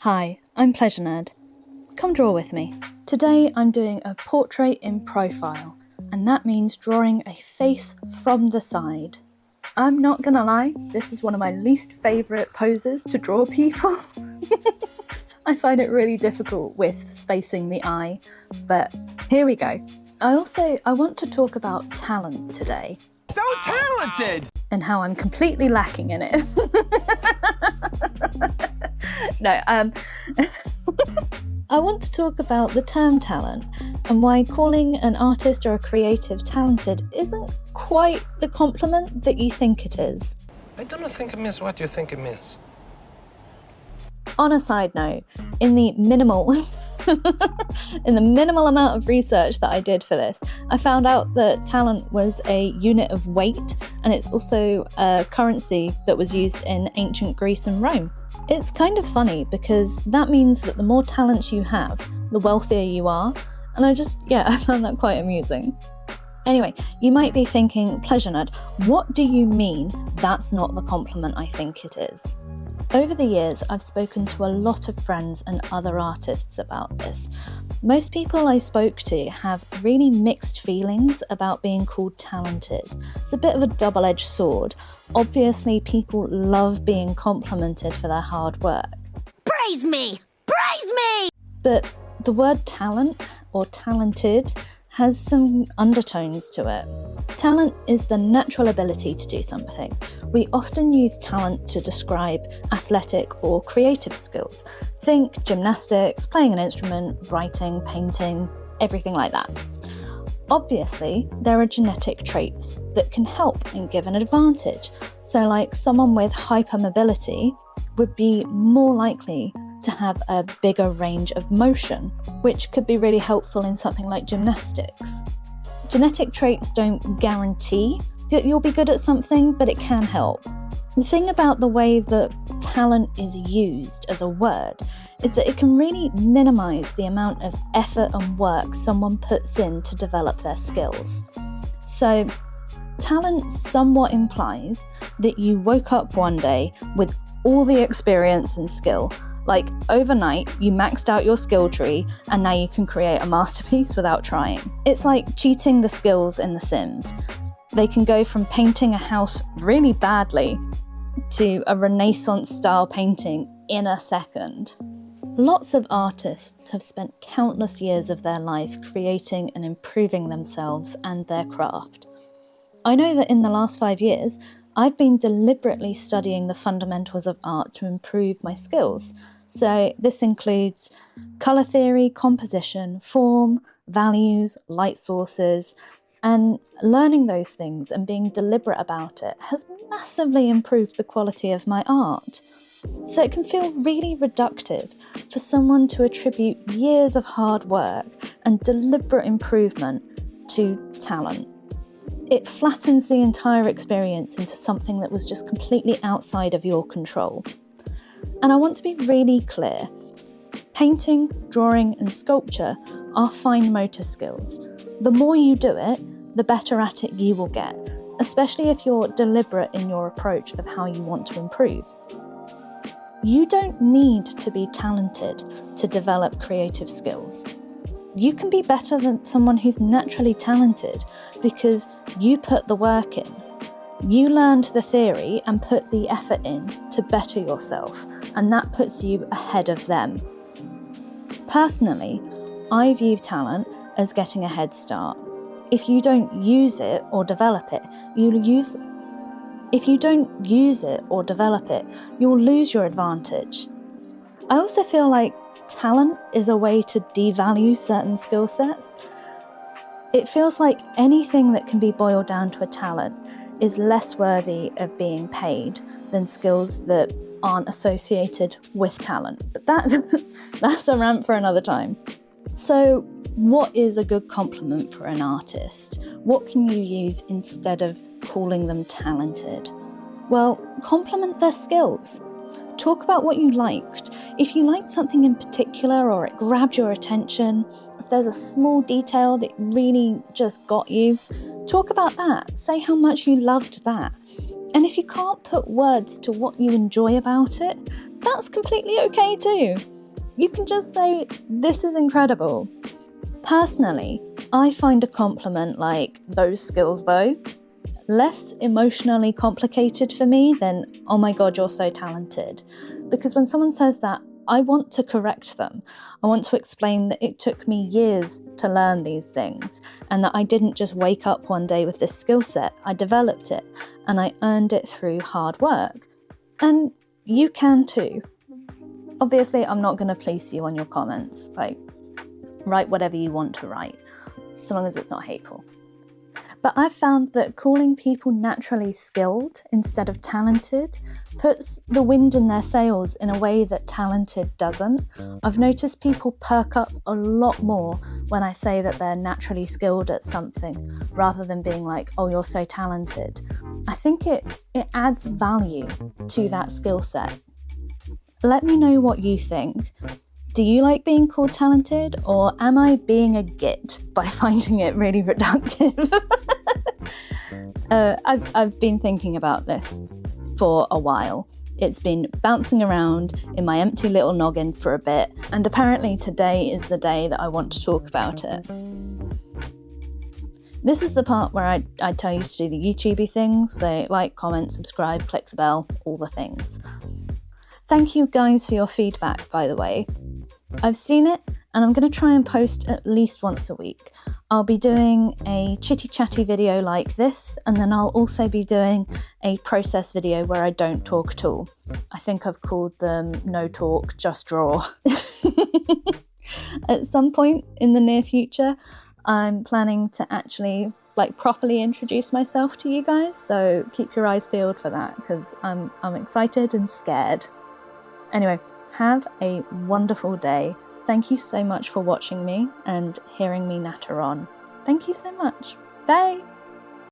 Hi, I'm Pleasure Nerd. Come draw with me. Today I'm doing a portrait in profile, and that means drawing a face from the side. I'm not gonna lie, this is one of my least favourite poses to draw people. I find it really difficult with spacing the eye, but here we go. I want to talk about talent today. So talented! And how I'm completely lacking in it. No, I want to talk about the term talent and why calling an artist or a creative talented isn't quite the compliment that you think it is. I don't think it means what you think it means. On a side note, in the minimal amount of research that I did for this, I found out that talent was a unit of weight, and it's also a currency that was used in ancient Greece and Rome. It's kind of funny because that means that the more talents you have, the wealthier you are, and I found that quite amusing. Anyway, you might be thinking, Pleasure Nerd, what do you mean that's not the compliment I think it is? Over the years, I've spoken to a lot of friends and other artists about this. Most people I spoke to have really mixed feelings about being called talented. It's a bit of a double-edged sword. Obviously, people love being complimented for their hard work. Praise me! Praise me! But the word talent or talented has some undertones to it. Talent is the natural ability to do something. We often use talent to describe athletic or creative skills. Think gymnastics, playing an instrument, writing, painting, everything like that. Obviously, there are genetic traits that can help and give an advantage. So like someone with hypermobility would be more likely to have a bigger range of motion, which could be really helpful in something like gymnastics. Genetic traits don't guarantee that you'll be good at something, but it can help. The thing about the way that talent is used as a word is that it can really minimise the amount of effort and work someone puts in to develop their skills. So, talent somewhat implies that you woke up one day with all the experience and skill. Like overnight, you maxed out your skill tree and now you can create a masterpiece without trying. It's like cheating the skills in The Sims. They can go from painting a house really badly to a Renaissance-style painting in a second. Lots of artists have spent countless years of their life creating and improving themselves and their craft. I know that in the last 5 years, I've been deliberately studying the fundamentals of art to improve my skills. So this includes colour theory, composition, form, values, light sources, and learning those things and being deliberate about it has massively improved the quality of my art. So it can feel really reductive for someone to attribute years of hard work and deliberate improvement to talent. It flattens the entire experience into something that was just completely outside of your control. And I want to be really clear. Painting, drawing, and sculpture are fine motor skills. The more you do it, the better at it you will get, especially if you're deliberate in your approach of how you want to improve. You don't need to be talented to develop creative skills. You can be better than someone who's naturally talented because you put the work in. You learned the theory and put the effort in to better yourself, and that puts you ahead of them. Personally, I view talent as getting a head start. If you don't use it or develop it, you'll lose your advantage. I also feel like talent is a way to devalue certain skill sets. It feels like anything that can be boiled down to a talent is less worthy of being paid than skills that aren't associated with talent. But that's a rant for another time. So, what is a good compliment for an artist? What can you use instead of calling them talented? Well, compliment their skills. Talk about what you liked. If you liked something in particular or it grabbed your attention, if there's a small detail that really just got you, talk about that. Say how much you loved that. And if you can't put words to what you enjoy about it, that's completely okay too. You can just say, this is incredible. Personally, I find a compliment like, those skills though, less emotionally complicated for me than, oh my God, you're so talented. Because when someone says that, I want to correct them. I want to explain that it took me years to learn these things and that I didn't just wake up one day with this skill set. I developed it and I earned it through hard work. And you can too. Obviously, I'm not going to police you on your comments. Like, write whatever you want to write, so long as it's not hateful. But I've found that calling people naturally skilled instead of talented puts the wind in their sails in a way that talented doesn't. I've noticed people perk up a lot more when I say that they're naturally skilled at something, rather than being like, oh, you're so talented. I think it adds value to that skill set. Let me know what you think. Do you like being called talented, or am I being a git by finding it really reductive? I've been thinking about this for a while. It's been bouncing around in my empty little noggin for a bit, and apparently today is the day that I want to talk about it. This is the part where I tell you to do the YouTubey things, so like, comment, subscribe, click the bell, all the things. Thank you guys for your feedback, by the way. I've seen it, and I'm going to try and post at least once a week. I'll be doing a chitty-chatty video like this, and then I'll also be doing a process video where I don't talk at all. I think I've called them No Talk, Just Draw. At some point in the near future, I'm planning to actually properly introduce myself to you guys, so keep your eyes peeled for that, because I'm excited and scared. Anyway, have a wonderful day. Thank you so much for watching me and hearing me natter on. Thank you so much. Bye!